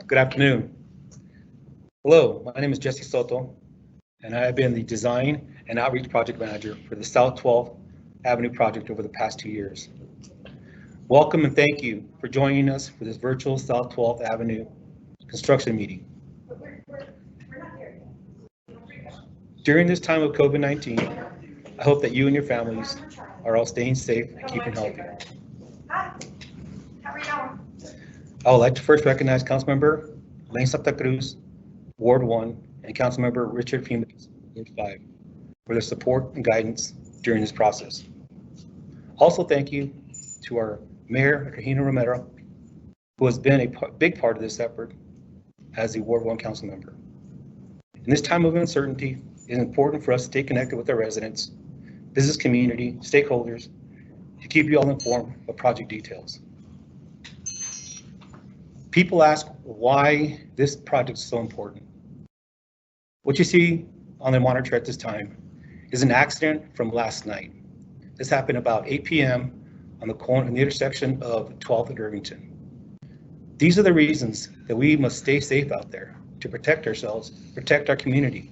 Good afternoon. Hello, my name is Jesse Soto, and I have been the Design and Outreach Project Manager for the South 12th Avenue project over the past 2 years. Welcome and thank you for joining us for this virtual South 12th Avenue construction meeting. During this time of COVID-19, I hope that you and your families are all staying safe and keeping healthy. I would like to first recognize Councilmember Lane Santa Cruz, Ward 1, and Councilmember Richard Fimbres, Ward 5, for their support and guidance during this process. Also, thank you to our Mayor, Regina Romero, who has been a big part of this effort as a Ward 1 council member. In this time of uncertainty, it is important for us to stay connected with our residents, business community, stakeholders, to keep you all informed of project details. People ask why this project is so important. What you see on the monitor at this time is an accident from last night. This happened about 8 p.m. on the intersection of 12th and Irvington. These are the reasons that we must stay safe out there to protect ourselves, protect our community,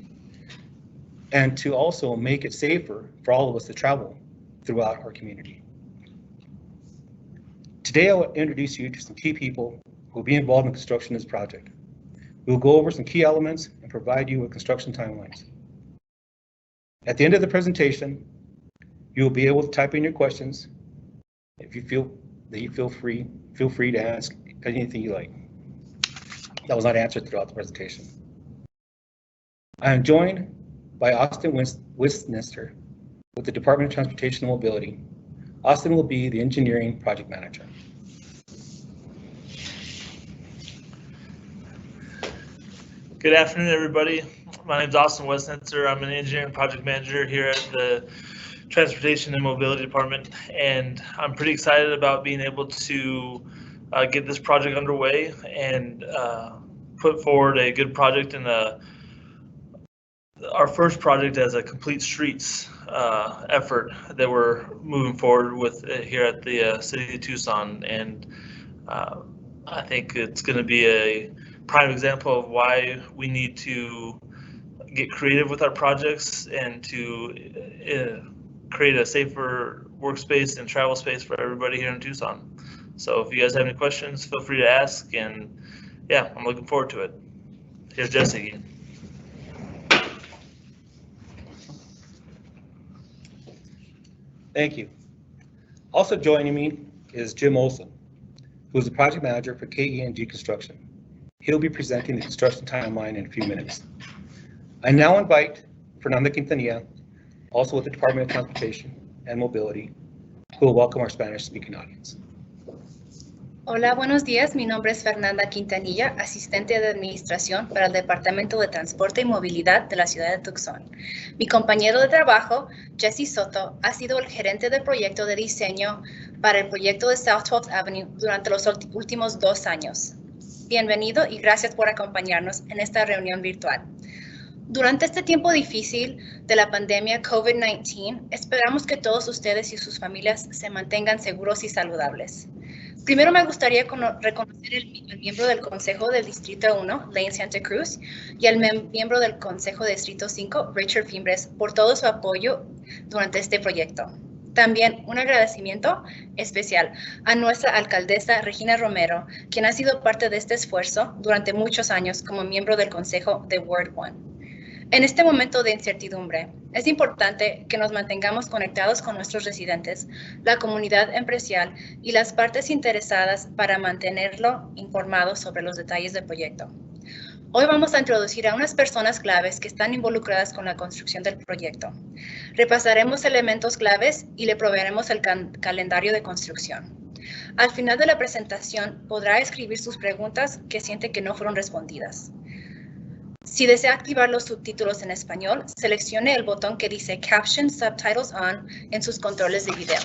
and to also make it safer for all of us to travel throughout our community. Today, I will introduce you to some key people who will be involved in construction of this project. We will go over some key elements and provide you with construction timelines. At the end of the presentation, you will be able to type in your questions. If you feel that you feel free to ask anything you like that was not answered throughout the presentation. I am joined by Austin Westminster with the Department of Transportation and Mobility. Austin will be the engineering project manager. Good afternoon, everybody. My name is Austin Westminster. I'm an engineering project manager here at the Transportation and Mobility Department, and I'm pretty excited about being able to get this project underway and put forward a good project and our first project as a complete streets effort that we're moving forward with here at the City of Tucson. And I think it's going to be a prime example of why we need to get creative with our projects and to create a safer workspace and travel space for everybody here in Tucson. So if you guys have any questions, feel free to ask, and yeah, I'm looking forward to it. Here's Jesse again. Thank you. Also joining me is Jim Olson, who is the project manager for KE&G Construction. He'll be presenting the construction timeline in a few minutes. I now invite Fernanda Quintanilla, also with the Department of Transportation and Mobility, who will welcome our Spanish-speaking audience. Hola, buenos días. Mi nombre es Fernanda Quintanilla, asistente de administración para el Departamento de Transporte y Movilidad de la ciudad de Tucson. Mi compañero de trabajo, Jesse Soto, ha sido el gerente del proyecto de diseño para el proyecto de South 12th Avenue durante los últimos 2 años. Bienvenido y gracias por acompañarnos en esta reunión virtual. Durante este tiempo difícil de la pandemia COVID-19, esperamos que todos ustedes y sus familias se mantengan seguros y saludables. Primero me gustaría reconocer al miembro del Consejo del Distrito 1, Lane Santa Cruz, y al miembro del Consejo del Distrito 5, Richard Fimbres, por todo su apoyo durante este proyecto. También un agradecimiento especial a nuestra alcaldesa Regina Romero, quien ha sido parte de este esfuerzo durante muchos años como miembro del Consejo de Ward 1. En este momento de incertidumbre, es importante que nos mantengamos conectados con nuestros residentes, la comunidad empresarial y las partes interesadas para mantenerlo informado sobre los detalles del proyecto. Hoy vamos a introducir a unas personas claves que están involucradas con la construcción del proyecto. Repasaremos elementos claves y le proveeremos el calendario de construcción. Al final de la presentación podrá escribir sus preguntas que siente que no fueron respondidas. Si desea activar los subtítulos en español, seleccione el botón que dice Caption Subtitles On en sus controles de video.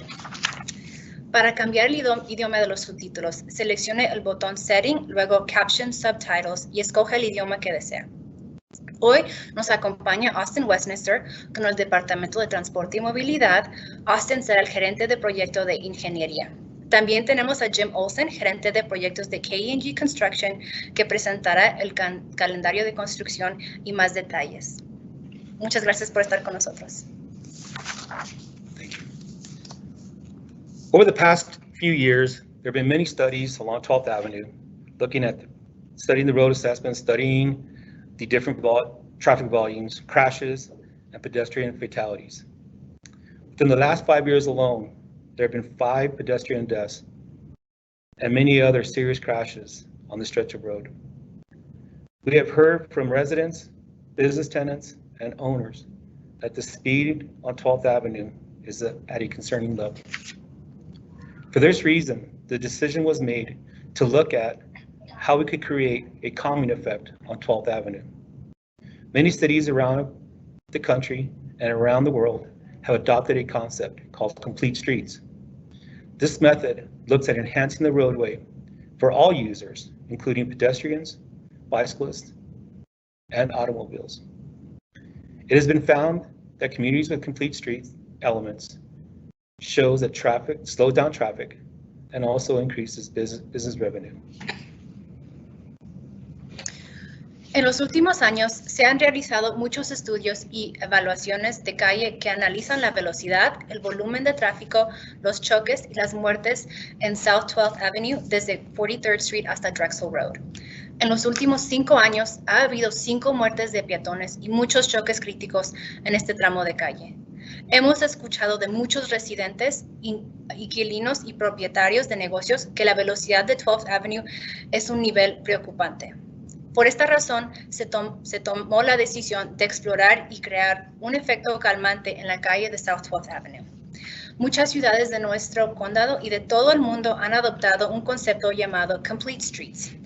Para cambiar el idioma de los subtítulos, seleccione el botón Setting, luego Caption Subtitles y escoge el idioma que desea. Hoy nos acompaña Austin Westminster con el Departamento de Transporte y Movilidad. Austin será el gerente de proyecto de ingeniería. También tenemos a Jim Olsen, gerente de proyectos de K&G Construction, que presentará el calendario de construcción y más detalles. Muchas gracias por estar con nosotros. Thank you. Over the past few years, there have been many studies along 12th Avenue looking at studying the road assessment, studying the different traffic volumes, crashes, and pedestrian fatalities. Within the last 5 years alone, there have been 5 pedestrian deaths and many other serious crashes on the stretch of road. We have heard from residents, business tenants, and owners that the speed on 12th Avenue is at a concerning level. For this reason, the decision was made to look at how we could create a calming effect on 12th Avenue. Many cities around the country and around the world have adopted a concept called complete streets. This method looks at enhancing the roadway for all users, including pedestrians, bicyclists, and automobiles. It has been found that communities with complete streets elements shows that traffic slows down traffic and also increases business revenue. En los últimos años se han realizado muchos estudios y evaluaciones de calle que analizan la velocidad, el volumen de tráfico, los choques y las muertes en South 12th Avenue desde 43rd Street hasta Drexel Road. En los últimos 5 años ha habido 5 muertes de peatones y muchos choques críticos en este tramo de calle. Hemos escuchado de muchos residentes, inquilinos y propietarios de negocios que la velocidad de 12th Avenue es un nivel preocupante. Por esta razón, se tomó la decisión de explorar y crear un efecto calmante en la calle de South 12th Avenue. Muchas ciudades de nuestro condado y de todo el mundo han adoptado un concepto llamado Complete Streets.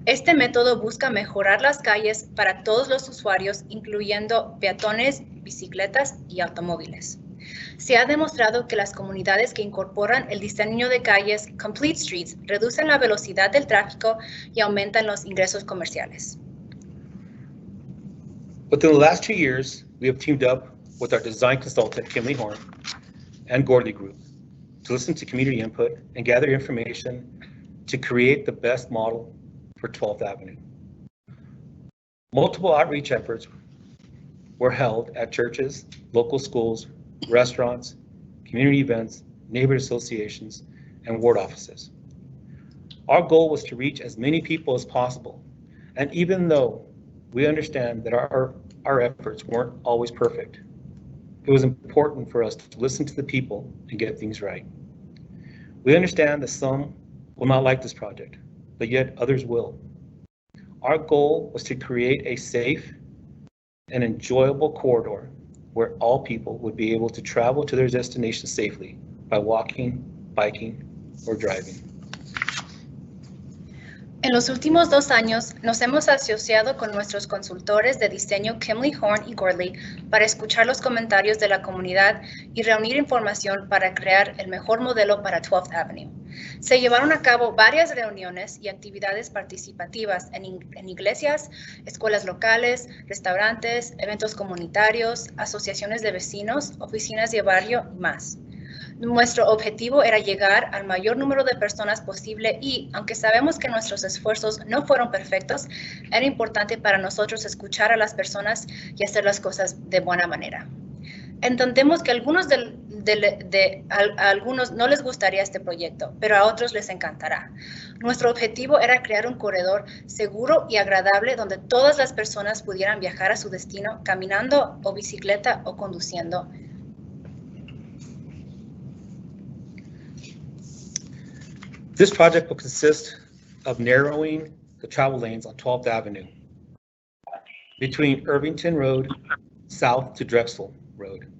Este método busca mejorar las calles para todos los usuarios, incluyendo peatones, bicicletas y automóviles. Se ha demostrado que las comunidades que incorporan el diseño de calles Complete Streets reducen la velocidad del tráfico y aumentan los ingresos comerciales. Within the last 2 years, we have teamed up with our design consultant, Kimley Horn, and Gordley Group to listen to community input and gather information to create the best model for 12th Avenue. Multiple outreach efforts were held at churches, local schools, restaurants, community events, neighborhood associations, and ward offices. Our goal was to reach as many people as possible, and even though we understand that our efforts weren't always perfect, it was important for us to listen to the people and get things right. We understand that some will not like this project, but yet others will. Our goal was to create a safe and enjoyable corridor where all people would be able to travel to their destination safely by walking, biking, or driving. En los últimos 2 años, nos hemos asociado con nuestros consultores de diseño Kimley Horn y Gordley para escuchar los comentarios de la comunidad y reunir información para crear el mejor modelo para 12th Avenue. Se llevaron a cabo varias reuniones y actividades participativas en iglesias, escuelas locales, restaurantes, eventos comunitarios, asociaciones de vecinos, oficinas de barrio y más. Nuestro objetivo era llegar al mayor número de personas posible y, aunque sabemos que nuestros esfuerzos no fueron perfectos, era importante para nosotros escuchar a las personas y hacer las cosas de buena manera. Entendemos que a algunos no les gustaría este proyecto, pero a otros les encantará. Nuestro objetivo era crear un corredor seguro y agradable donde todas las personas pudieran viajar a su destino caminando o bicicleta o conduciendo. This project will consist of narrowing the travel lanes on 12th Avenue between Irvington Road south to Drexel Road.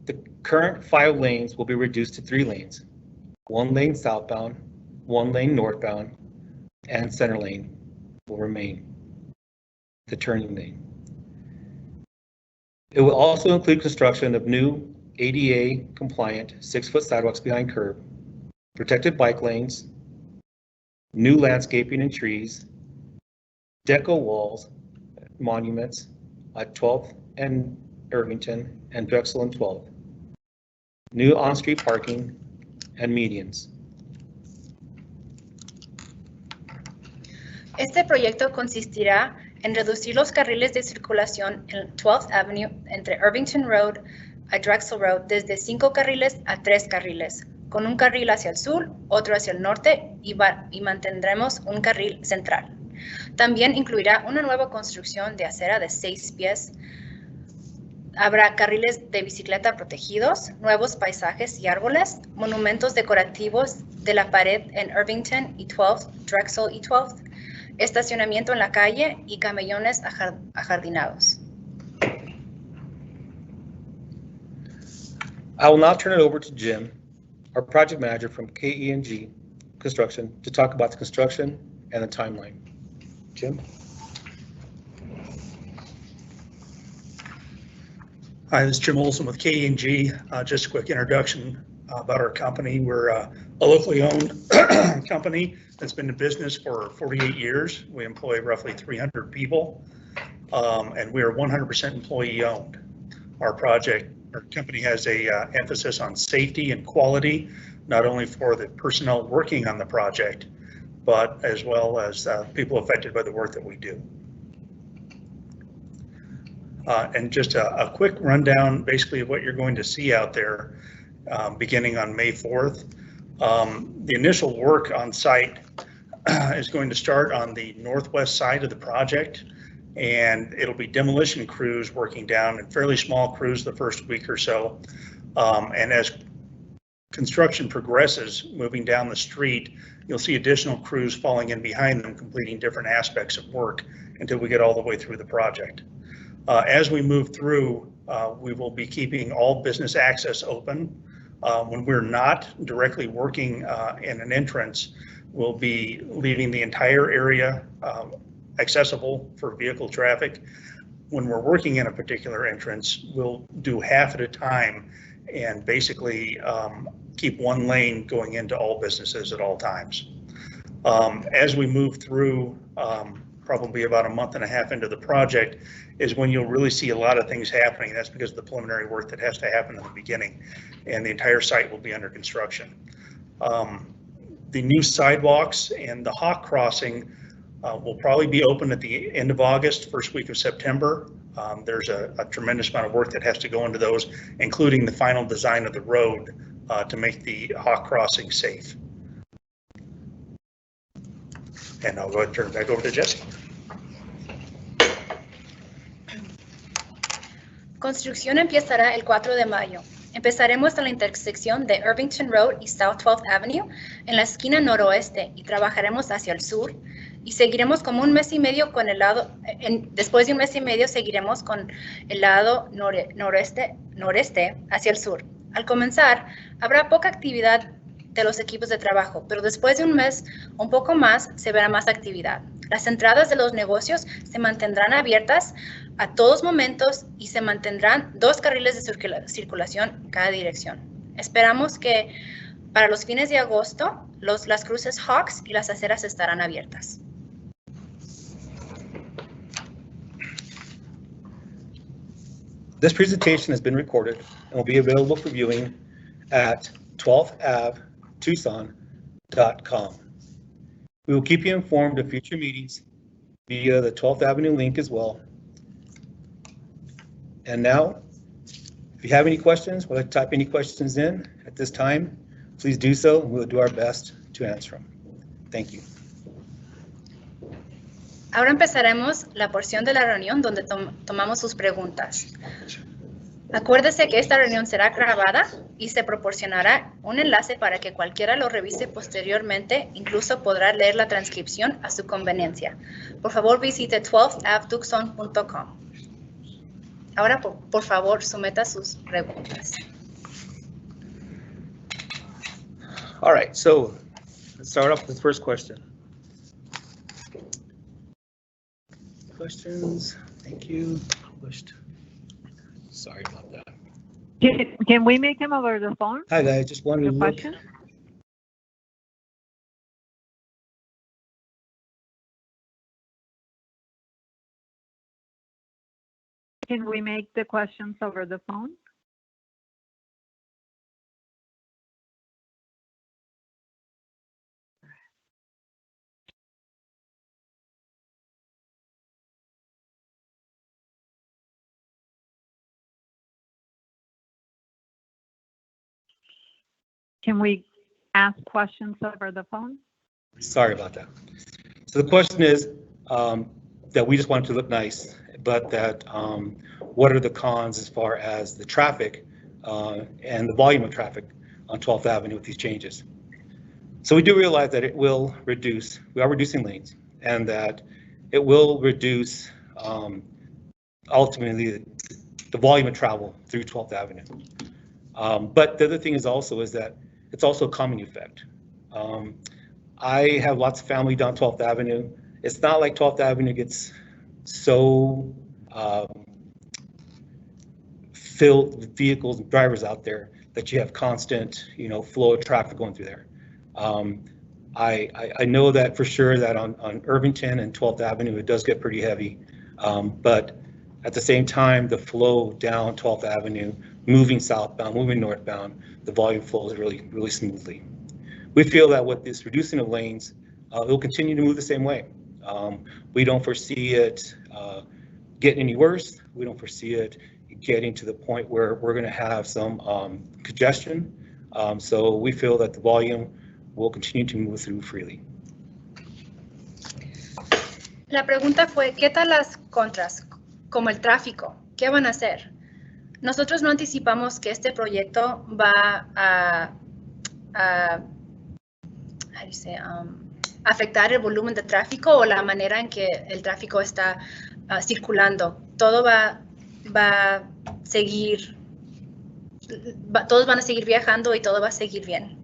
The current 5 lanes will be reduced to 3 lanes, 1 lane southbound, 1 lane northbound, and center lane will remain the turning lane. It will also include construction of new ADA compliant 6-foot sidewalks behind curb, protected bike lanes, new landscaping and trees, deco walls, monuments at 12th and Irvington and Drexel and 12th, new on-street parking and medians. Este proyecto consistirá en reducir los carriles de circulación en 12th Avenue entre Irvington Road a Drexel Road desde 5 carriles a 3 carriles, con un carril hacia el sur, otro hacia el norte y mantendremos un carril central. También incluirá una nueva construcción de acera de 6 pies. Habrá carriles de bicicleta protegidos, nuevos paisajes y árboles, monumentos decorativos de la pared en Irvington y 12th, Drexel y 12th, estacionamiento en la calle y camellones ajardinados. I will now turn it over to Jim, our project manager from KE&G Construction, to talk about the construction and the timeline. Jim? Hi, this is Jim Olson with KE&G. Just a quick introduction about our company. We're a locally owned company that's been in business for 48 years. We employ roughly 300 people, and we are 100% employee owned. Our company has a emphasis on safety and quality, not only for the personnel working on the project, but as well as people affected by the work that we do. And just a quick rundown, basically, of what you're going to see out there beginning on May 4th. The initial work on site is going to start on the northwest side of the project, and it'll be demolition crews working down in fairly small crews the first week or so. And as construction progresses, moving down the street, you'll see additional crews falling in behind them, completing different aspects of work until we get all the way through the project. As we move through, we will be keeping all business access open. When we're not directly working in an entrance, we'll be leaving the entire area accessible for vehicle traffic. When we're working in a particular entrance, we'll do half at a time and basically keep one lane going into all businesses at all times. As we move through, probably about a month and a half into the project, is when you'll really see a lot of things happening. That's because of the preliminary work that has to happen in the beginning, and the entire site will be under construction. The new sidewalks and the hawk crossing will probably be open at the end of August, first week of September. There's a tremendous amount of work that has to go into those, including the final design of the road to make the hawk crossing safe. And I'll go ahead and turn it back over to Jesse. Construcción empezará el 4 de mayo. Empezaremos en la intersección de Irvington Road y South 12th Avenue en la esquina noroeste y trabajaremos hacia el sur y seguiremos como un mes y medio con el lado, después de un mes y medio seguiremos con el lado noreste hacia el sur. Al comenzar, habrá poca actividad de los equipos de trabajo, pero después de un mes, un poco más, se verá más actividad. Las entradas de los negocios se mantendrán abiertas a todos momentos y se mantendrán 2 carriles de circulación en cada dirección. Esperamos que para los fines de agosto, las cruces Hawks y las aceras estarán abiertas. This presentation has been recorded and will be available for viewing at 12thAveTucson.com. We will keep you informed of future meetings via the 12th Avenue link as well. And now, if you have any questions, would like to type any questions in at this time, please do so, and we'll do our best to answer them. Thank you. Ahora empezaremos la porción de la reunión donde tomamos sus preguntas. Acuérdese que esta reunión será grabada y se proporcionará un enlace para que cualquiera lo revise posteriormente, incluso podrá leer la transcripción a su conveniencia. Por favor, visite 12thavtucson.com. Ahora, por favor, someta sus preguntas. All right, so let's start off with the first question. Questions, thank you. Published. Sorry about that. Can we make him over the phone? Hi guys, just wanted to The look. question? Can we make the questions over the phone? Can we ask questions over the phone? Sorry about that. So the question is that we just want it to look nice, but that what are the cons as far as the traffic and the volume of traffic on 12th Avenue with these changes? So we do realize that it will reduce, we are reducing lanes, and that it will reduce ultimately the volume of travel through 12th Avenue. But the other thing is that it's also a calming effect. I have lots of family down 12th Avenue. It's not like 12th Avenue gets so filled with vehicles and drivers out there that you have constant, flow of traffic going through there. I know that for sure that on Irvington and 12th Avenue, it does get pretty heavy. But at the same time, the flow down 12th Avenue, moving southbound, moving northbound, the volume flows really, really smoothly. We feel that with this reducing of lanes, it will continue to move the same way. We don't foresee it getting any worse. We don't foresee it getting to the point where we're going to have some congestion. So we feel that the volume will continue to move through freely. La pregunta fue, ¿qué tal las contras, como el tráfico? ¿Qué van a hacer? Nosotros no anticipamos que este proyecto va a afectar el volumen de tráfico o la manera en que el tráfico está circulando. Todo va a seguir, todos van a seguir viajando y todo va a seguir bien.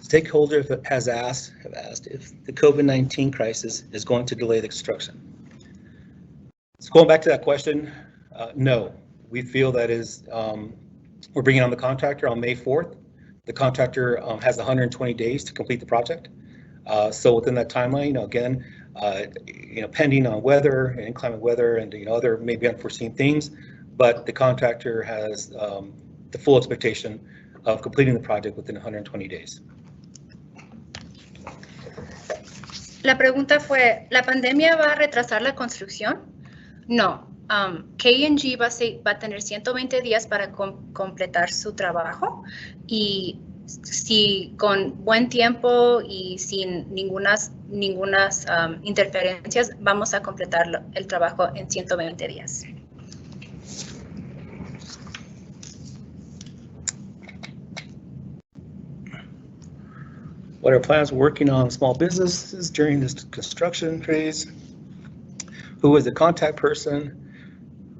Stakeholders have asked if the COVID-19 crisis is going to delay the construction. So going back to that question, no. We feel that we're bringing on the contractor on May 4th. The contractor has 120 days to complete the project. So within that timeline, again, pending on weather and inclement weather and other maybe unforeseen things, but the contractor has the full expectation of completing the project within 120 days. La pregunta fue, ¿la pandemia va a retrasar la construcción? No. K&G va a tener 120 días para completar su trabajo y si con buen tiempo y sin ningunas interferencias vamos a completar el trabajo en 120 días. What are plans working on small businesses during this construction phase? Who is the contact person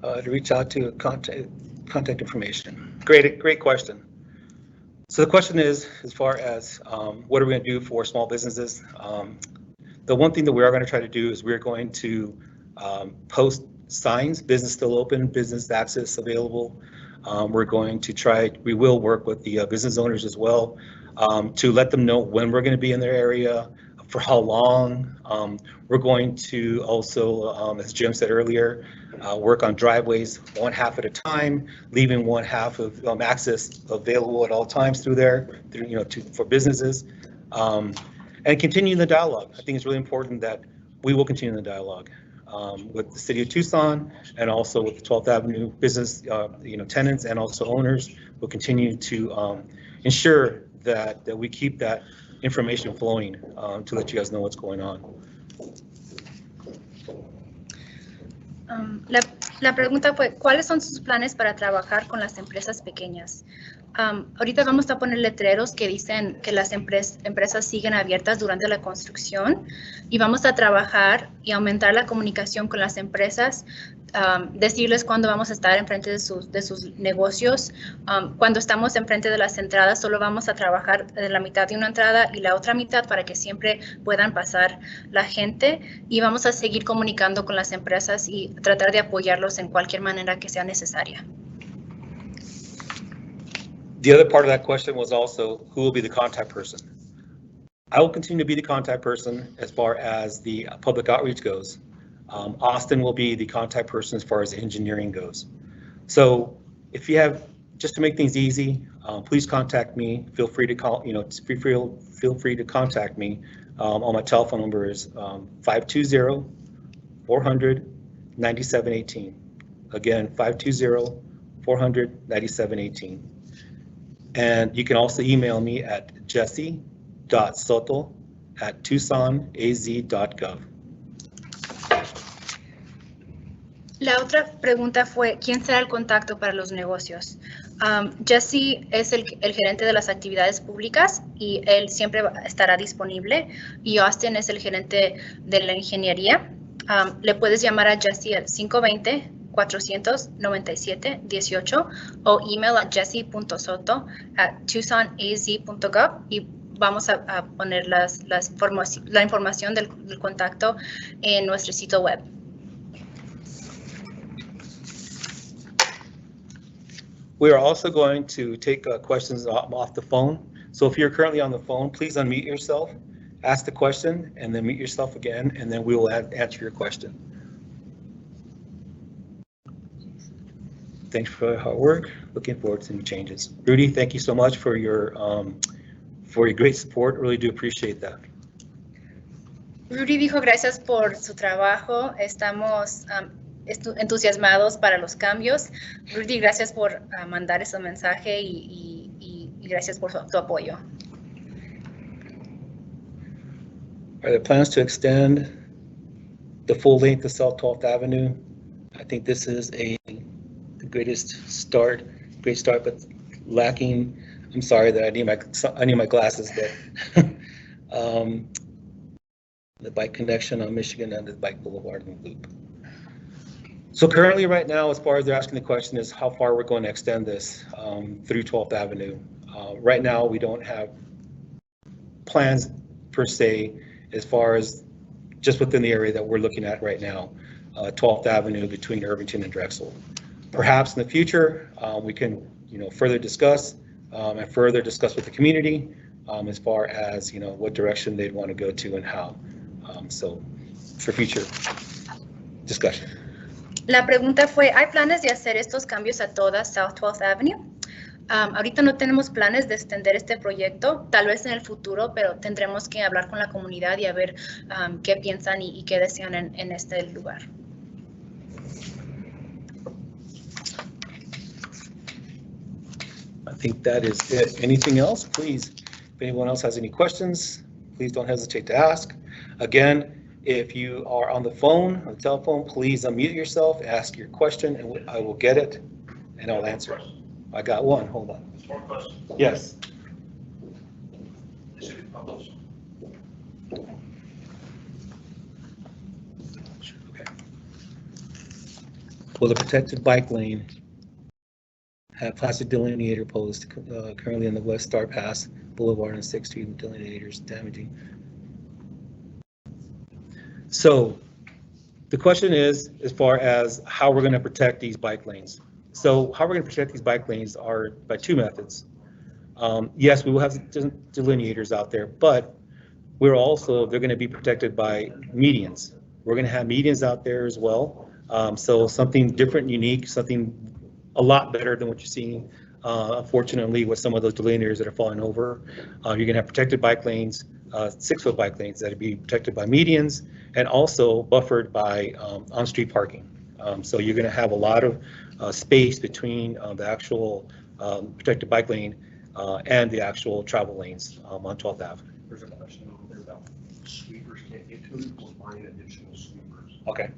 to reach out to? Contact information. Great question. So the question is, as far as what are we going to do for small businesses? The one thing that we are going to try to do is we're going to post signs, business still open, business access available. We will work with the business owners as well to let them know when we're going to be in their area, for how long. We're going to also, as Jim said earlier, work on driveways one half at a time, leaving one half of access available at all times through there, for businesses, and continue the dialogue. I think it's really important that we will continue the dialogue with the City of Tucson and also with the 12th Avenue business, tenants and also owners. We'll continue to ensure that we keep that information flowing to let you guys know what's going on. La pregunta fue, ¿cuáles son sus planes para trabajar con las empresas pequeñas? Ahorita vamos a poner letreros que dicen que las empresas siguen abiertas durante la construcción y vamos a trabajar y aumentar la comunicación con las empresas, decirles cuándo vamos a estar enfrente de sus negocios. Cuando estamos enfrente de las entradas, solo vamos a trabajar de la mitad de una entrada y la otra mitad para que siempre puedan pasar la gente y vamos a seguir comunicando con las empresas y tratar de apoyarlos en cualquier manera que sea necesaria. The other part of that question was also who will be the contact person. I will continue to be the contact person as far as the public outreach goes. Austin will be the contact person as far as engineering goes. So if you have, just to make things easy, please contact me. Feel free to call, feel free to contact me. On my telephone number is 520-400-9718. Again, 400-9718. And you can also email me at jesse.soto@tucsonaz.gov. La otra pregunta fue, ¿quién será el contacto para los negocios? Jesse es el gerente de las actividades públicas y él siempre estará disponible. Y Austin es el gerente de la ingeniería. Le puedes llamar a Jesse al 520-497-18 o email a jesse.soto@tucsonaz.gov y vamos a poner la información del contacto en nuestro sitio web. We are also going to take questions off the phone. So if you're currently on the phone, please unmute yourself, ask the question, and then mute yourself again, and then we will answer your question. Thanks for your hard work. Looking forward to new changes. Rudy, thank you so much for your great support. Really do appreciate that. Rudy dijo gracias por su trabajo. Estamos entusiasmados para los cambios. Rudy, gracias por mandar ese mensaje y gracias por tu apoyo. Are there plans to extend the full length of South 12th Avenue? I think this is the great start, but lacking. I'm sorry that I need my glasses there. The bike connection on Michigan and the Bike Boulevard and Loop. So currently, right now, as far as they're asking the question is how far we're going to extend this through 12th Avenue. Right now, we don't have plans per se as far as just within the area that we're looking at right now, 12th Avenue between Irvington and Drexel. Perhaps in the future, we can further discuss and further discuss with the community as far as what direction they'd want to go to and how. So for future discussion. La pregunta fue, ¿hay planes de hacer estos cambios a toda South 12th Avenue? Ahorita no tenemos planes de extender este proyecto, tal vez en el futuro, pero tendremos que hablar con la comunidad y a ver qué piensan y qué desean en este lugar. I think that is it. Anything else, please? If anyone else has any questions, please don't hesitate to ask. Again, if you are on the phone, on the telephone, please unmute yourself, ask your question, and I will get it, and I'll answer it. I got one, hold on. More questions? Yes. They should be published. Okay. Will the protected bike lane have plastic delineator post currently on the West Star Pass Boulevard and 6th Street, delineators damaging? So the question is, as far as how we're going to protect these bike lanes. So how we're going to protect these bike lanes are by two methods. Yes, we will have delineators out there, but they're going to be protected by medians. We're going to have medians out there as well. So something different, unique, something a lot better than what you're seeing, unfortunately, with some of those delineators that are falling over. You're going to have protected bike lanes, 6-foot bike lanes that will be protected by medians and also buffered by on-street parking. So you're going to have a lot of space between the actual protected bike lane and the actual travel lanes on 12th Avenue. There's a question over there about sweepers can't get to it, we'll find additional sweepers. Okay.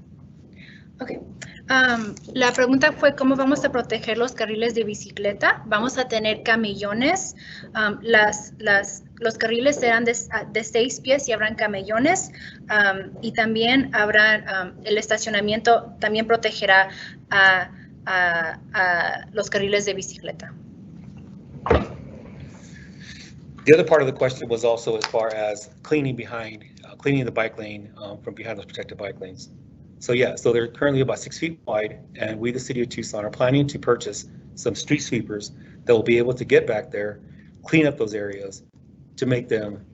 Okay. La pregunta fue cómo vamos a proteger los carriles de bicicleta. Vamos a tener camellones. Los carriles serán de 6 pies y habrán camellones. Y también habrá el estacionamiento, también protegerá a los carriles de bicicleta. The other part of the question was also as far as cleaning the bike lane from behind those protected bike lanes. So yeah, so they're currently about 6 feet wide, and we, the City of Tucson, are planning to purchase some street sweepers that will be able to get back there, clean up those areas to make them,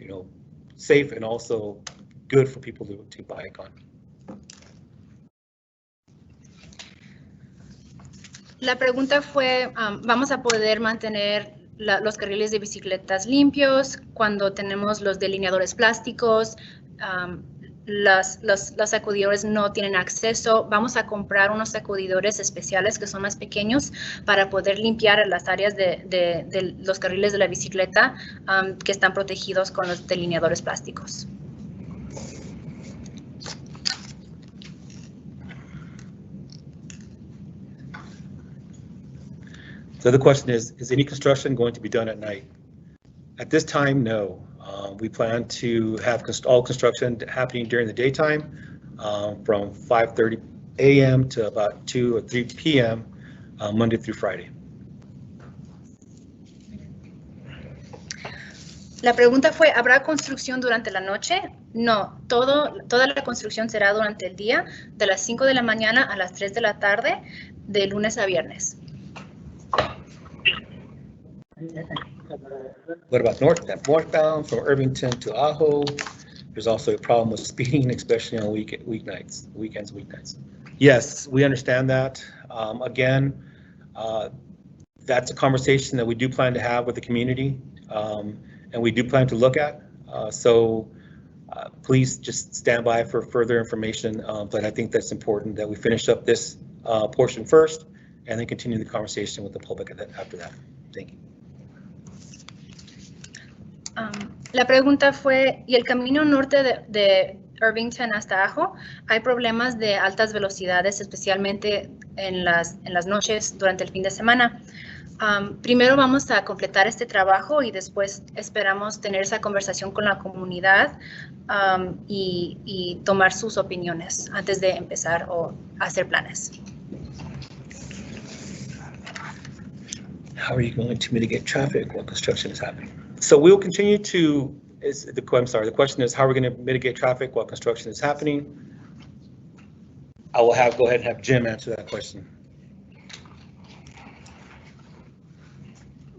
safe and also good for people to bike on. La pregunta fue, ¿vamos a poder mantener los carriles de bicicletas limpios cuando tenemos los delineadores plásticos? los sacudidores no tienen acceso. Vamos a comprar unos sacudidores especiales que son más pequeños para poder limpiar las áreas de los carriles de la bicicleta que están protegidos con los delineadores plásticos. So the question is any construction going to be done at night? At this time, no. We plan to have all construction happening during the daytime from 5:30 a.m. to about 2 or 3 p.m. Monday through Friday. La pregunta fue, ¿habrá construcción durante la noche? No, toda la construcción será durante el día, de las 5 de la mañana a las 3 de la tarde, de lunes a viernes. What about northbound from Irvington to Ajo? There's also a problem with speeding, especially on weekends. Yes, we understand that. Again, that's a conversation that we do plan to have with the community, and we do plan to look at. Please just stand by for further information. But I think that's important that we finish up this portion first, and then continue the conversation with the public after that. Thank you. La pregunta fue, ¿y el camino norte de Irvington hasta Ajo? Hay problemas de altas velocidades, especialmente en las noches durante el fin de semana. Primero vamos a completar este trabajo y después esperamos tener esa conversación con la comunidad y tomar sus opiniones antes de empezar o hacer planes. How are you going to mitigate traffic while construction is happening? So we will continue to, the question is how are we going to mitigate traffic while construction is happening? I will go ahead and have Jim answer that question.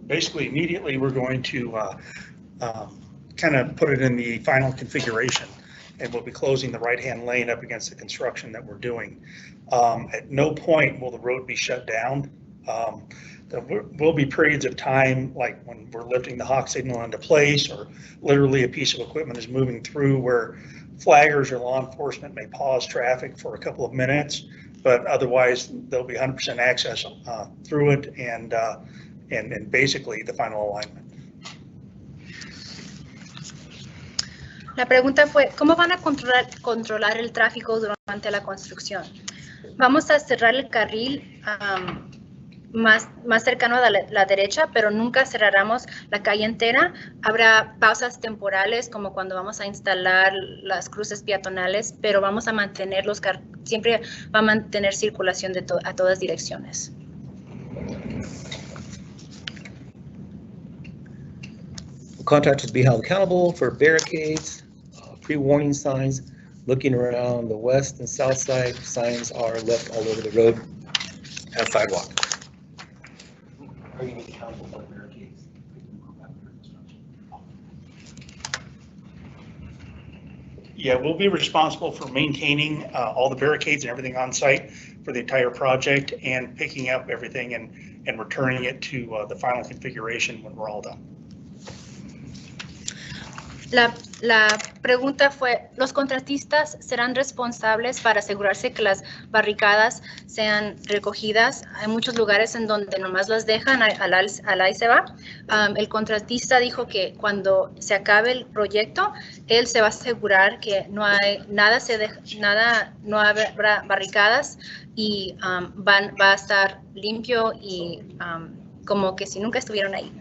Basically, immediately we're going to kind of put it in the final configuration, and we'll be closing the right-hand lane up against the construction that we're doing. At no point will the road be shut down. There will be periods of time, like when we're lifting the hawk signal into place, or literally a piece of equipment is moving through, where flaggers or law enforcement may pause traffic for a couple of minutes, but otherwise there'll be 100% access through it and basically the final alignment. La pregunta fue, ¿cómo van a controlar el tráfico durante la construcción? Vamos a cerrar el carril más cercano a la derecha, pero nunca cerraremos la calle entera. Habrá pausas temporales, como cuando vamos a instalar las cruces peatonales, pero vamos a mantener siempre va a mantener circulación a todas direcciones. Contractors be held accountable for barricades, pre-warning signs, looking around the west and south side. Signs are left all over the road and sidewalk. Are you accountable for barricades? Yeah, we'll be responsible for maintaining all the barricades and everything on site for the entire project, and picking up everything and returning it to the final configuration when we're all done. La pregunta fue, ¿los contratistas serán responsables para asegurarse que las barricadas sean recogidas? Hay muchos lugares en donde nomás las dejan, al ahí se va. El contratista dijo que cuando se acabe el proyecto, él se va a asegurar que no habrá barricadas y va a estar limpio y como que si nunca estuvieron ahí.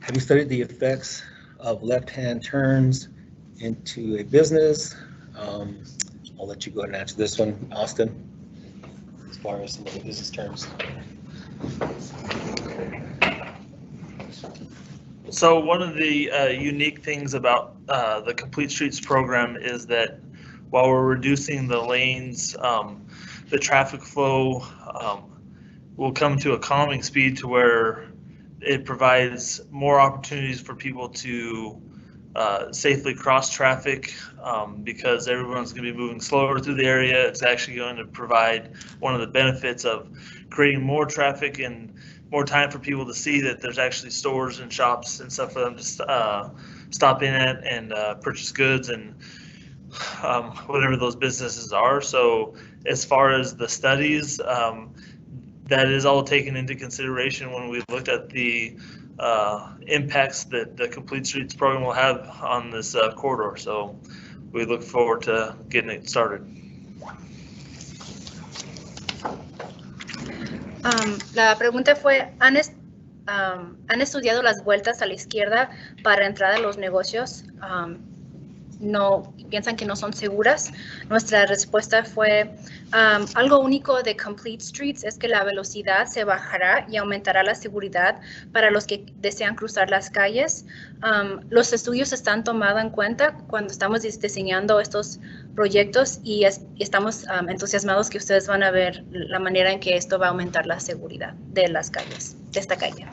Have you studied the effects of left-hand turns into a business? I'll let you go ahead and answer this one, Austin, as far as some of the business terms. So one of the unique things about the Complete Streets program is that while we're reducing the lanes, the traffic flow will come to a calming speed to where it provides more opportunities for people to safely cross traffic because everyone's going to be moving slower through the area. It's actually going to provide one of the benefits of creating more traffic and more time for people to see that there's actually stores and shops and stuff for them to stop in at and purchase goods and whatever those businesses are. So as far as the studies, that is all taken into consideration when we looked at the impacts that the Complete Streets program will have on this corridor. So we look forward to getting it started. La pregunta fue, ¿han estudiado las vueltas a la izquierda para entrar a los negocios? No piensan que no son seguras. Nuestra respuesta fue, algo único de Complete Streets es que la velocidad se bajará y aumentará la seguridad para los que desean cruzar las calles. Los estudios están tomados en cuenta cuando estamos diseñando estos proyectos y estamos entusiasmados que ustedes van a ver la manera en que esto va a aumentar la seguridad de las calles, de esta calle.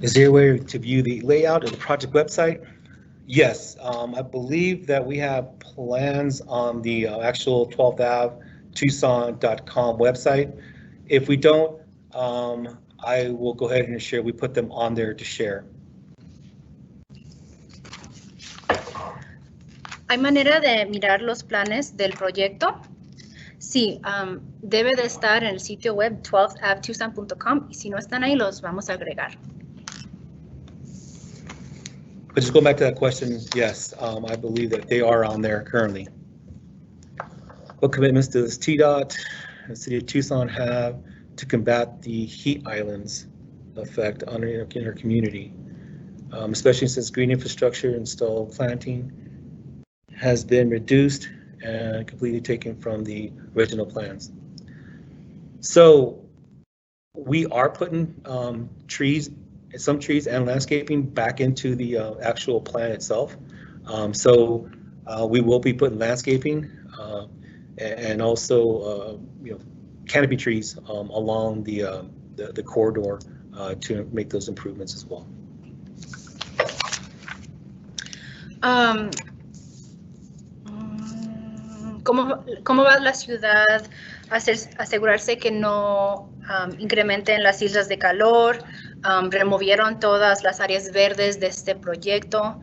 Is there a way to view the layout of the project website? Yes, I believe that we have plans on the actual 12th Ave Tucson.com website. If we don't, I will go ahead and share. We put them on there to share. ¿Hay manera de mirar los planes del proyecto? Sí, debe de estar en el sitio web 12avetucson.com y si no están ahí los vamos a agregar. But just going back to that question, yes, I believe that they are on there currently. What commitments does TDOT and the City of Tucson have to combat the heat islands effect on our community, especially since green infrastructure installed planting has been reduced and completely taken from the original plans? So we are putting some trees and landscaping back into the actual plan itself. So we will be putting landscaping and also canopy trees along the corridor to make those improvements as well. ¿Cómo va la ciudad a asegurarse que no incrementen las islas de calor? Removieron todas las áreas verdes de este proyecto.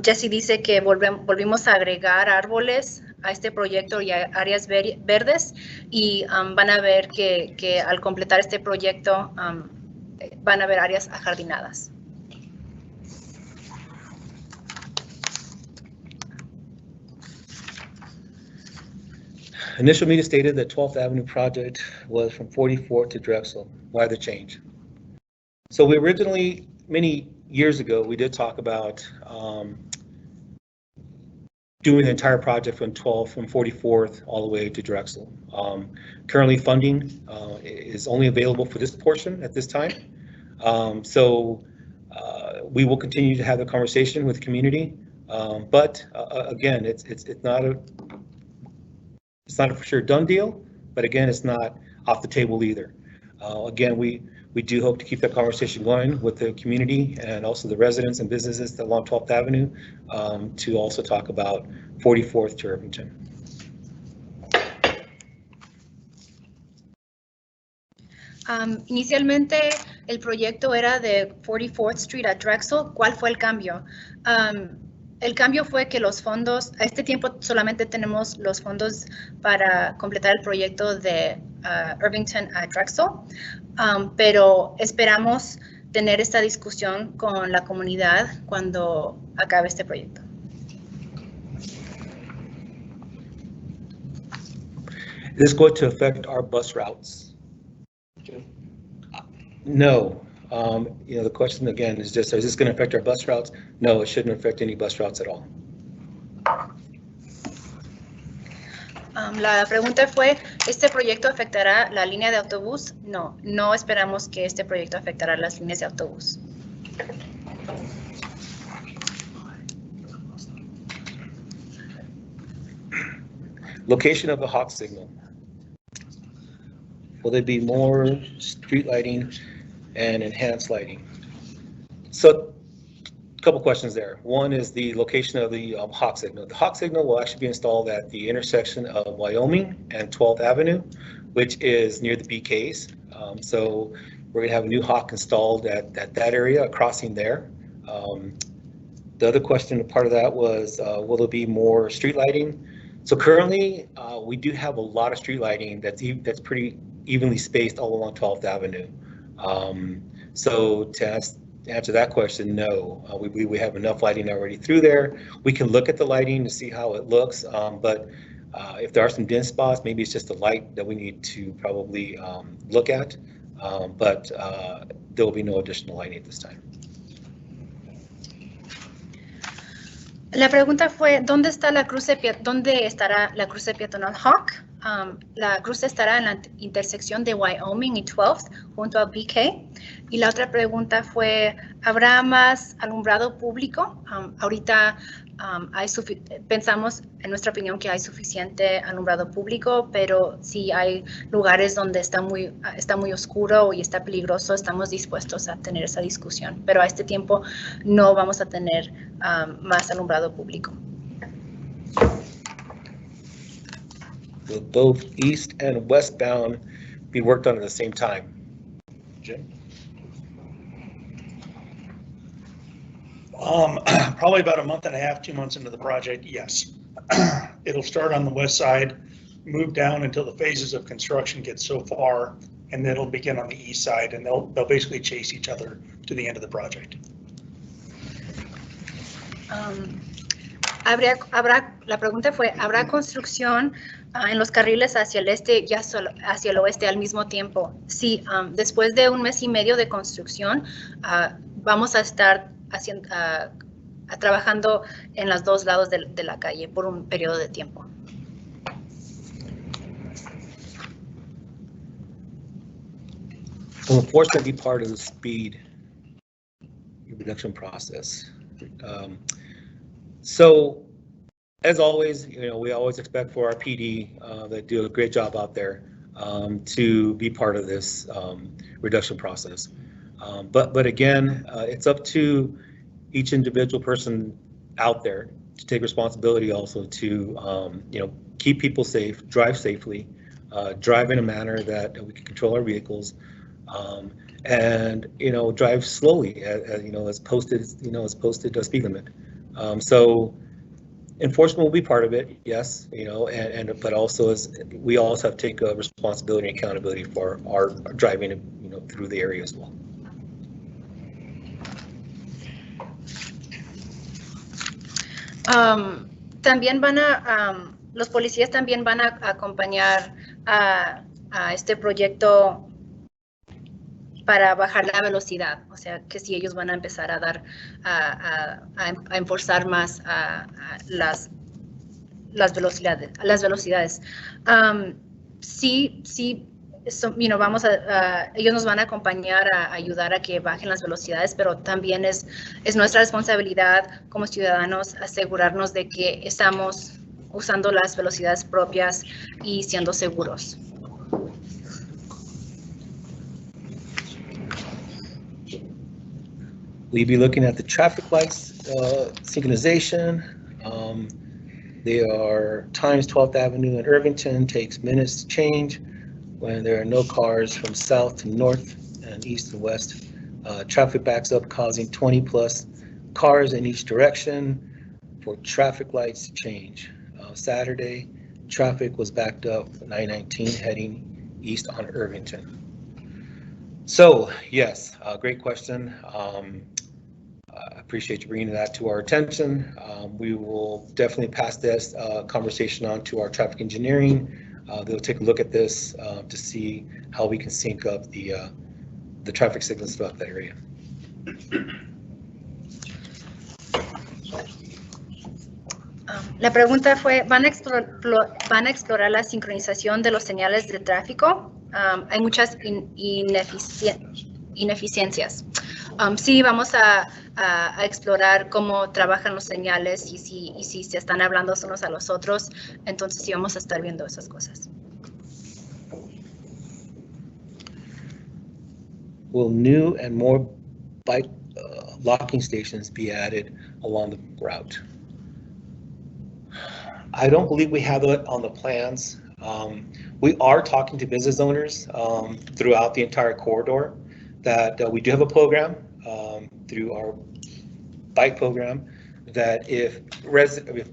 Jesse dice que volvimos a agregar árboles a este proyecto y a áreas verdes y van a ver que al completar este proyecto van a haber áreas ajardinadas. Initial meeting stated that 12th Avenue project was from 44th to Drexel. Why the change? So we originally, many years ago, we did talk about doing the entire project from 44th all the way to Drexel. Currently funding is only available for this portion at this time. So we will continue to have the conversation with the community. But again, it's not a for sure done deal, but again, it's not off the table either. Again, we do hope to keep that conversation going with the community and also the residents and businesses along 12th Avenue to also talk about 44th to Irvington. Inicialmente el proyecto era de 44th Street a Drexel. ¿Cuál fue el cambio? El cambio fue que los fondos, a este tiempo solamente tenemos los fondos para completar el proyecto de Irvington a Drexel, pero esperamos tener esta discusión con la comunidad cuando acabe este proyecto. Is this going to affect our bus routes? No. The question again is just, is this going to affect our bus routes? No, it shouldn't affect any bus routes at all. La pregunta fue, ¿este proyecto afectará la línea de autobús? No, no esperamos que este proyecto afectará las líneas de autobús. Location of the hawk signal. Will there be more street lighting and enhanced lighting? So a couple questions there. One is the location of the hawk signal. The hawk signal will actually be installed at the intersection of Wyoming and 12th Avenue, which is near the BKs. So we're going to have a new hawk installed at that area, a crossing there. The other question, part of that was, will there be more street lighting? So currently, we do have a lot of street lighting that's pretty evenly spaced all along 12th Avenue. So to answer that question, no, we have enough lighting already through there. We can look at the lighting to see how it looks, but if there are some dim spots, maybe it's just the light that we need to probably look at, but there will be no additional lighting at this time. La pregunta fue, ¿dónde estará la cruce peatonal Hawk? La cruce estará en la intersección de Wyoming y 12th, junto a BK. Y la otra pregunta fue, ¿habrá más alumbrado público? Ahorita pensamos, en nuestra opinión, que hay suficiente alumbrado público, pero si hay lugares donde está muy oscuro y está peligroso, estamos dispuestos a tener esa discusión. Pero a este tiempo no vamos a tener más alumbrado público. Will both east and westbound be worked on at the same time? Jim? Probably about a month and a half, 2 months into the project, yes. It'll start on the west side, move down until the phases of construction get so far, and then it'll begin on the east side, and they'll basically chase each other to the end of the project. La pregunta fue, ¿habrá construcción en los carriles hacia el este y hacia el oeste al mismo tiempo? Sí, después de 1 mes y medio de construcción, vamos a estar trabajando en los dos lados de la calle por un periodo de tiempo. Will enforcement be part of the speed reduction process? So, as always, we always expect for our PD that do a great job out there to be part of this reduction process. But again, it's up to each individual person out there to take responsibility also to keep people safe, drive safely, drive in a manner that we can control our vehicles, and drive slowly as posted speed limit. So enforcement will be part of it, yes, but also we also have to take responsibility and accountability for our driving through the area as well. También los policías también van a acompañar a este proyecto para bajar la velocidad, o sea que si ellos van a empezar a enforzar más las velocidades. Sí, ellos nos van a acompañar a ayudar a que bajen las velocidades, pero también es nuestra responsabilidad como ciudadanos asegurarnos de que estamos usando las velocidades propias y siendo seguros. We'll be looking at the traffic lights synchronization. They are times 12th Avenue and Irvington takes minutes to change when there are no cars from south to north and east to west. Traffic backs up, causing 20+ cars in each direction for traffic lights to change. Saturday, traffic was backed up 919 heading east on Irvington. So yes, great question. I appreciate you bringing that to our attention. We will definitely pass this conversation on to our traffic engineering. They'll take a look at this to see how we can sync up the traffic signals throughout that area. La pregunta fue, ¿van a explorar la sincronización de los señales de tráfico? Hay muchas ineficiencias. Sí, vamos a explorar cómo trabajan los señales y si se están hablando unos a los otros, entonces sí vamos a estar viendo esas cosas. will new and more bike locking stations be added along the route? I don't believe we have that on the plans. We are talking to business owners throughout the entire corridor that we do have a program through our bike program that if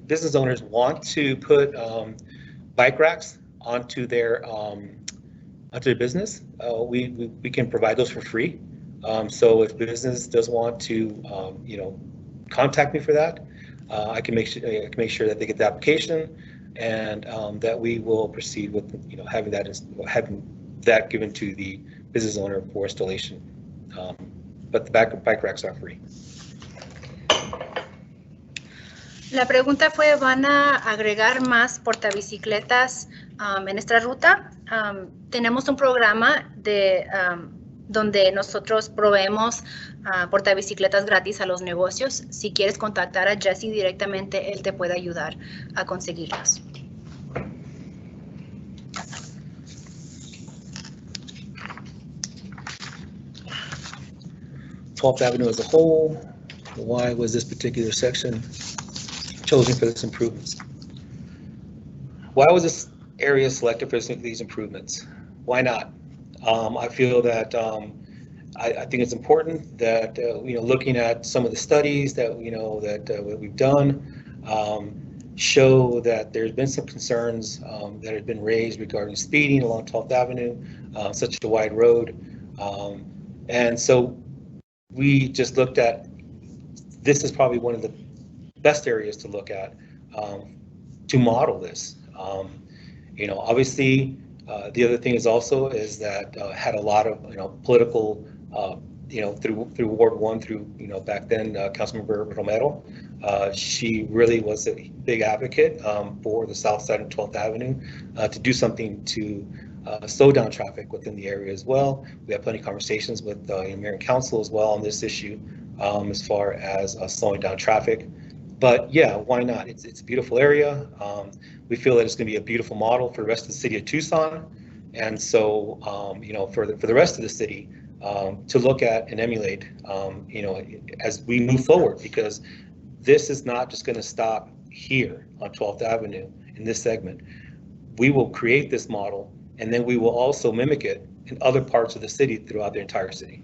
business owners want to put bike racks onto their business, we can provide those for free. So if business does want to, contact me for that, I can make sure that they get the application, and that we will proceed with having that given to the business owner for installation. But the bike racks are free. La pregunta fue, ¿van a agregar más portabicicletas en esta ruta? Tenemos un programa donde nosotros proveemos portabicicletas gratis a los negocios. Si quieres contactar a Jesse directamente, él te puede ayudar a conseguirlas. Twelfth Avenue as a whole, why was this particular section chosen for this improvements? Why was this area selected for these improvements? Why not? I feel that I think it's important that looking at some of the studies that that we've done show that there's been some concerns that have been raised regarding speeding along 12th Avenue, such a wide road, and so we just looked at this is probably one of the best areas to look at to model this. Obviously, the other thing is that had a lot of political through Ward 1 through back then Councilmember Romero. She really was a big advocate for the south side of 12th Avenue to do something to slow down traffic within the area as well. We had plenty of conversations with Mayor and Council as well on this issue as far as slowing down traffic. But yeah, why not? It's a beautiful area. We feel that it's going to be a beautiful model for the rest of the city of Tucson, and so for the rest of the city to look at and emulate, as we move forward, because this is not just going to stop here on 12th Avenue in this segment. We will create this model, and then we will also mimic it in other parts of the city throughout the entire city.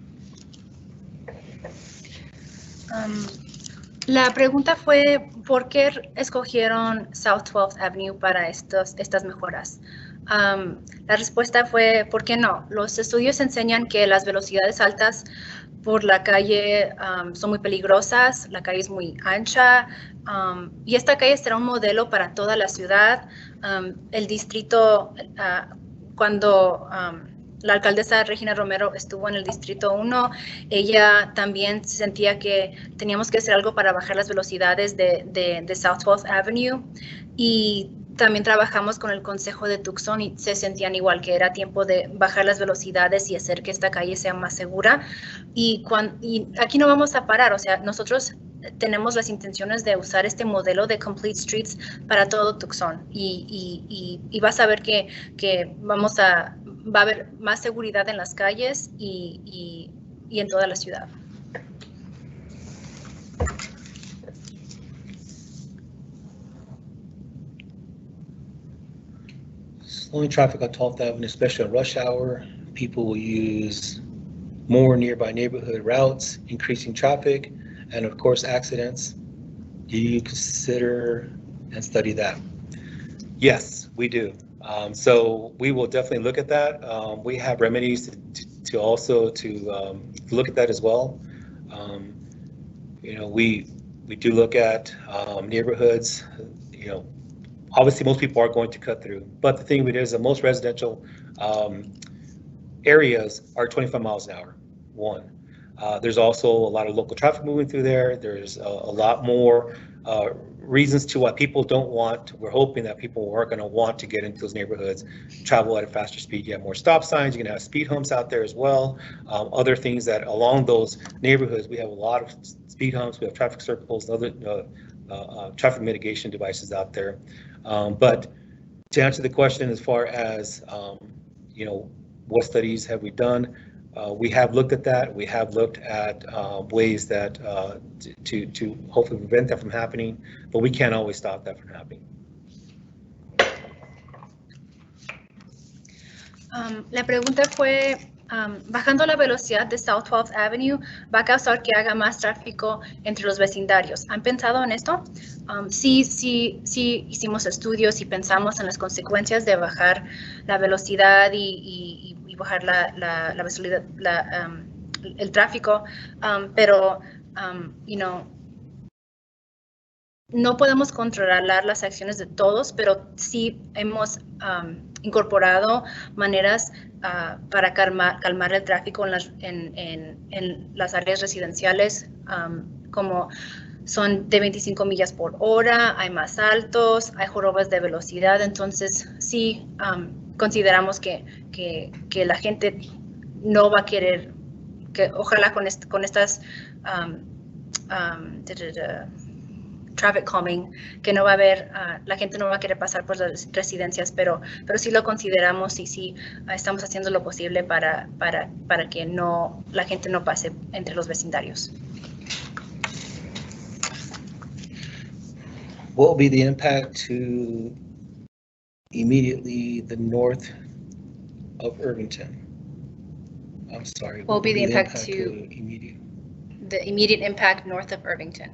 La pregunta fue, ¿por qué escogieron South 12th Avenue para estas mejoras? La respuesta fue, ¿por qué no? Los estudios enseñan que las velocidades altas por la calle son muy peligrosas, la calle es muy ancha, y esta calle será un modelo para toda la ciudad. El distrito, cuando la alcaldesa Regina Romero estuvo en el Distrito 1, ella también sentía que teníamos que hacer algo para bajar las velocidades de South 12th Avenue, y también trabajamos con el Consejo de Tucson y se sentían igual, que era tiempo de bajar las velocidades y hacer que esta calle sea más segura. Y aquí no vamos a parar, o sea, nosotros tenemos las intenciones de usar este modelo de Complete Streets para todo Tucson, y vas a ver que va a haber más seguridad en las calles y en toda la ciudad. Slowing traffic on 12th Avenue, especially on rush hour. People will use more nearby neighborhood routes, increasing traffic, and of course accidents. Do you consider and study that? Yes, we do. So we will definitely look at that. We have remedies to also look at that as well. We do look at neighborhoods. Obviously most people are going to cut through, but the thing is that most residential areas are 25 miles an hour. One. There's also a lot of local traffic moving through there. There's a lot more reasons to why people don't want. We're hoping that people are going to want to get into those neighborhoods, travel at a faster speed. You have more stop signs. You're going to have speed humps out there as well. Other things that along those neighborhoods, we have a lot of speed humps. We have traffic circles, other traffic mitigation devices out there. But to answer the question as far as what studies have we done, We have looked at that. We have looked at ways that to hopefully prevent that from happening, but we can't always stop that from happening. La pregunta fue, bajando la velocidad de South 12th Avenue va a causar que haga más tráfico entre los vecindarios. ¿Han pensado en esto? Sí hicimos estudios y pensamos en las consecuencias de bajar la velocidad y bajar la velocidad, el tráfico, pero no podemos controlar las acciones de todos, pero sí hemos incorporado maneras para calmar el tráfico en las áreas residenciales, como son de 25 millas por hora, hay más altos, hay jorobas de velocidad, entonces sí consideramos que la gente no va a querer, que ojalá con estas traffic calming, que no va a haber, la gente no va a querer pasar por las residencias, pero sí lo consideramos y sí estamos haciendo lo posible para que la gente no pase entre los vecindarios. What will be the impact to immediately the north of Irvington? I'm sorry. What will be the impact to immediate? The immediate impact north of Irvington?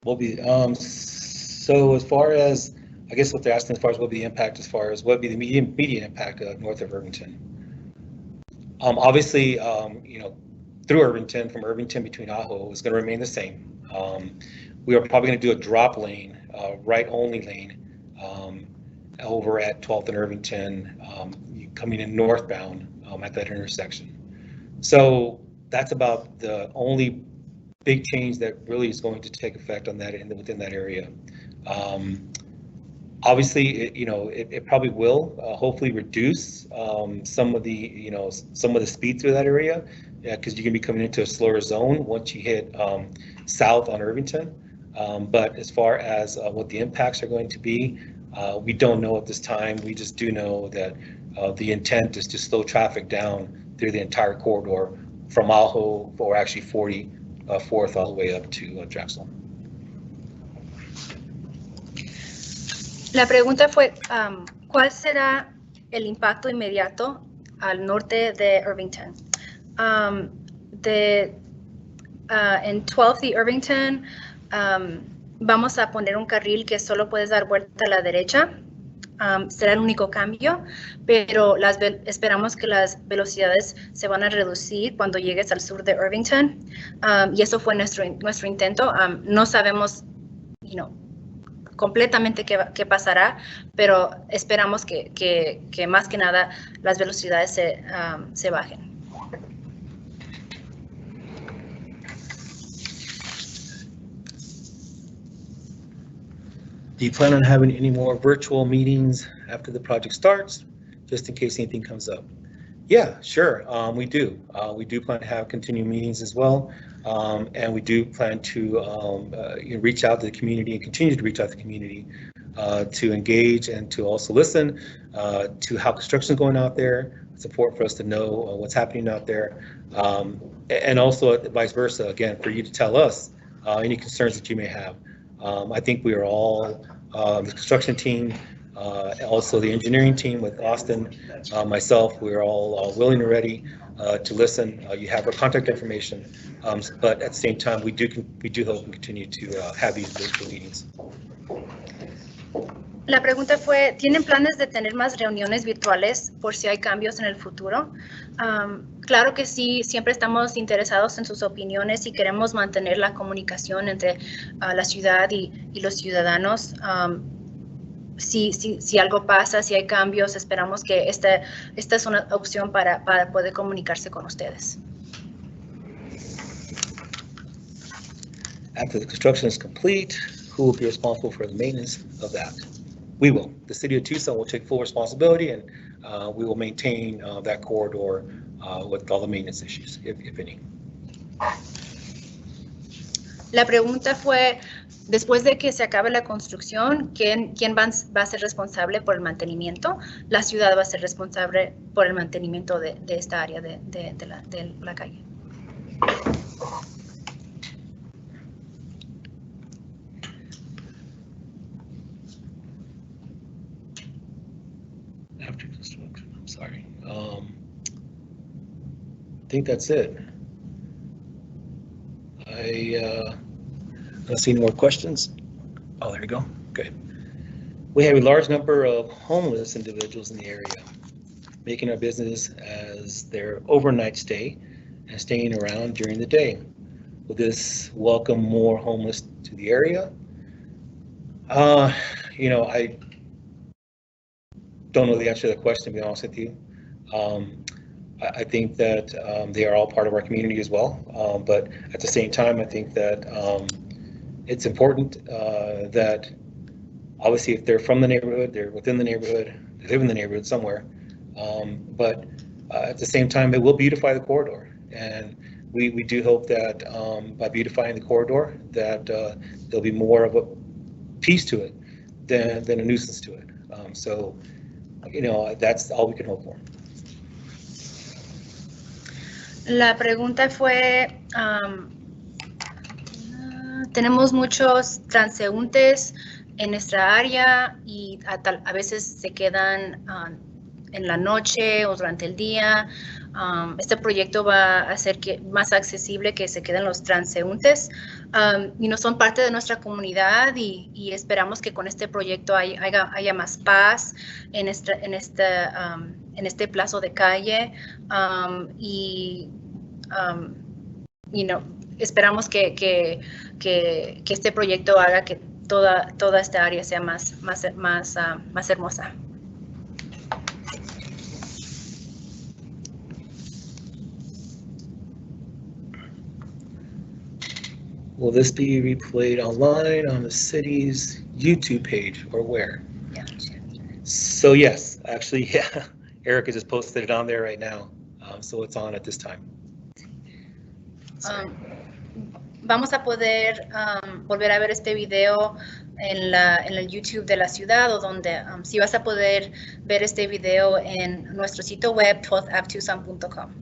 Will be so as far as, I guess what they're asking as far as what will be the impact as far as what would be the immediate impact north of Irvington. Obviously, through Irvington, from Irvington between Ajo is going to remain the same. We are probably going to do a drop lane, right only lane, over at 12th and Irvington, coming in northbound at that intersection. So that's about the only big change that really is going to take effect on that within that area. Obviously, it probably will hopefully reduce some of the speed through that area, because you can be coming into a slower zone once you hit south on Irvington. But as far as what the impacts are going to be, we don't know at this time. We just do know that the intent is to slow traffic down through the entire corridor from Ajo, or actually 44th all the way up to Drexel. La pregunta fue, ¿cuál será el impacto inmediato al norte de Irvington? En 12th y Irvington vamos a poner un carril que solo puedes dar vuelta a la derecha. Será el único cambio, pero esperamos que las velocidades se van a reducir cuando llegues al sur de Irvington, y eso fue nuestro intento. No sabemos completamente qué pasará, pero esperamos que más que nada las velocidades se bajen. Do you plan on having any more virtual meetings after the project starts, just in case anything comes up? Yeah, sure, we do. We do plan to have continued meetings as well, and we do plan to reach out to the community and continue to reach out to the community to engage and to also listen to how construction is going out there. It's important for us to know what's happening out there, and also vice versa, again, for you to tell us any concerns that you may have. I think we are all, the construction team, also the engineering team with Austin, myself, we're all willing and ready to listen. You have our contact information, but at the same time, we do hope and continue to have these virtual meetings. La pregunta fue, ¿tienen planes de tener más reuniones virtuales por si hay cambios en el futuro? Claro que sí, siempre estamos interesados en sus opiniones y queremos mantener la comunicación entre la ciudad y los ciudadanos. Si algo pasa, si hay cambios, esperamos que esta es una opción para poder comunicarse con ustedes. After the construction is complete, who will be responsible for the maintenance of that? We will. The City of Tucson will take full responsibility, and we will maintain that corridor with all the maintenance issues, if any. La pregunta fue, Después de que se acabe la construcción, ¿quién va a ser responsable por el mantenimiento? La ciudad va a ser responsable por el mantenimiento de esta área de la calle. After construction, I'm sorry. I think that's it. I don't see any more questions. Oh, there you go. Okay. We have a large number of homeless individuals in the area, making our business as their overnight stay and staying around during the day. Will this welcome more homeless to the area? You know, I don't know the answer to that question, to be honest with you. I think that they are all part of our community as well. But at the same time, I think that it's important that obviously if they're from the neighborhood, they're within the neighborhood, they live in the neighborhood somewhere. But at the same time, it will beautify the corridor. And we do hope that by beautifying the corridor, that there'll be more of a piece to it than a nuisance to it. So, you know, that's all we can hope for. La pregunta fue, tenemos muchos transeúntes en nuestra área y a veces se quedan en la noche o durante el día. Este proyecto va a hacer más accesible que se queden los transeúntes y no son parte de nuestra comunidad y esperamos que con este proyecto haya más paz en este plazo de calle esperamos que este proyecto haga que toda esta área sea más hermosa. Will this be replayed online on the city's YouTube page or where? Yeah. So yes, actually, yeah, Erica just posted it on there right now. So it's on at this time. Vamos a poder volver a ver este video en el YouTube de la ciudad o donde si vas a poder ver este video en nuestro sitio web 12apptucson.com.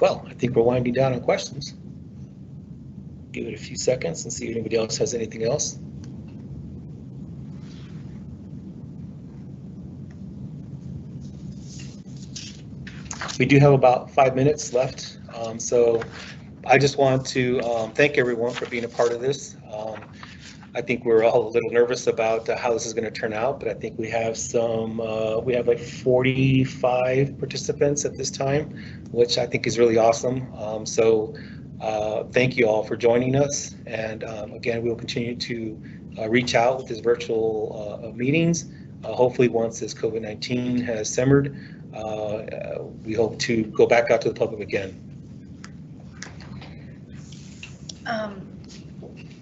Well, I think we're winding down on questions. Give it a few seconds and see if anybody else has anything else. We do have about 5 minutes left, so I just want to thank everyone for being a part of this. I think we're all a little nervous about how this is going to turn out, but I think we have we have like 45 participants at this time, which I think is really awesome. So thank you all for joining us. And again, we will continue to reach out with these virtual meetings. Hopefully once this COVID-19 has simmered, we hope to go back out to the public again.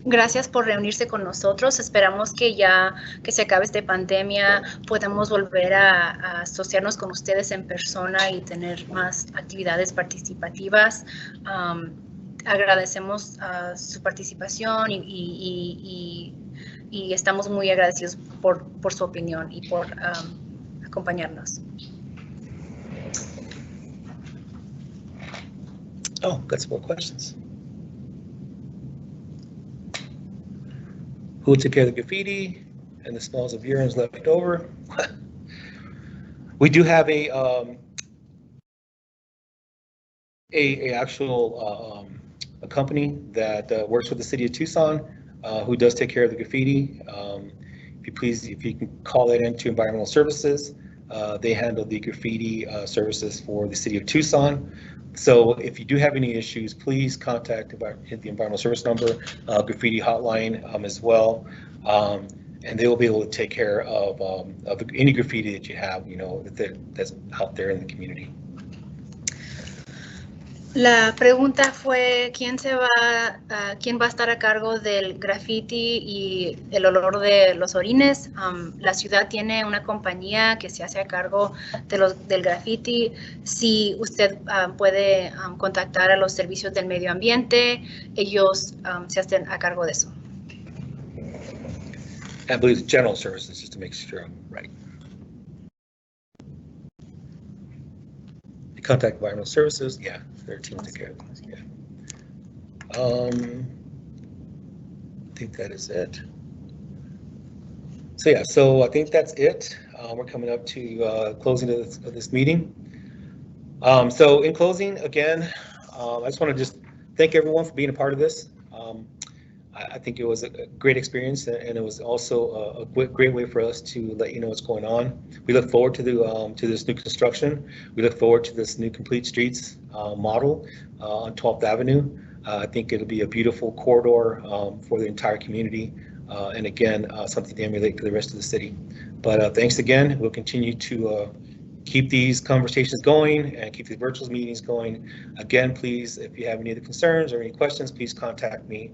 Gracias por reunirse con nosotros. Esperamos que ya que se acabe esta pandemia podamos volver a asociarnos con ustedes en persona y tener más actividades participativas. Agradecemos su participación y estamos muy agradecidos por su opinión y por acompañarnos. Oh, got some more questions. Who took care of the graffiti and the smells of urines left over? We do have a company that works with the City of Tucson who does take care of the graffiti. If you can call that into Environmental Services, they handle the graffiti services for the City of Tucson. So if you do have any issues, please contact the Environmental Service number, graffiti hotline as well, and they will be able to take care of any graffiti that you have, that's out there in the community. La pregunta fue quién va a estar a cargo del graffiti y el olor de los orines. La ciudad tiene una compañía que se hace a cargo del graffiti. Si usted puede contactar a los servicios del medio ambiente, ellos se hacen a cargo de eso. I believe it's general services, just to make sure I'm right. You contact environmental services, yeah, their team will take care of it. Yeah. I think that is it. So yeah, so I think that's it. We're coming up to closing of this meeting. So in closing, again, I just want to just thank everyone for being a part of this. I think it was a great experience, and it was also a great way for us to let you know what's going on. We look forward to this new construction. We look forward to this new complete streets model on 12th Avenue. I think it'll be a beautiful corridor for the entire community, and again, something to emulate to the rest of the city. But thanks again. We'll continue to keep these conversations going and keep these virtual meetings going. Again, please, if you have any other concerns or any questions, please contact me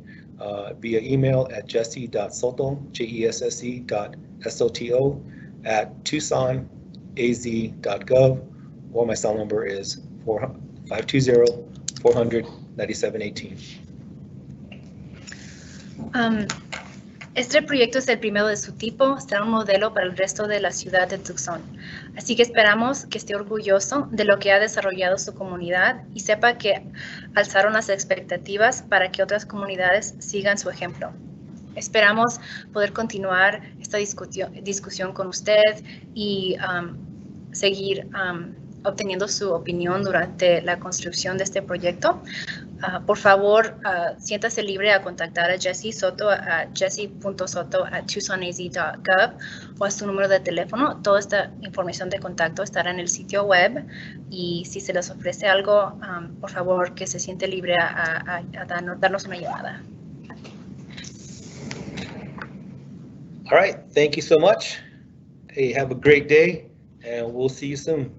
via email at jesse.soto, jesse.soto@tucsonaz.gov, or my cell number is 520-400-9718. Este proyecto es el primero de su tipo, será un modelo para el resto de la ciudad de Tucson. Así que esperamos que esté orgulloso de lo que ha desarrollado su comunidad y sepa que alzaron las expectativas para que otras comunidades sigan su ejemplo. Esperamos poder continuar esta discusión con usted y seguir obteniendo su opinión durante la construcción de este proyecto. Por favor, siéntase libre a contactar a Jesse Soto a jesse.soto@tucsonaz.gov o a su número de teléfono. Toda esta información de contacto estará en el sitio web, y si se les ofrece algo, por favor, que se siente libre a darnos una llamada. All right, thank you so much. Hey, have a great day, and we'll see you soon.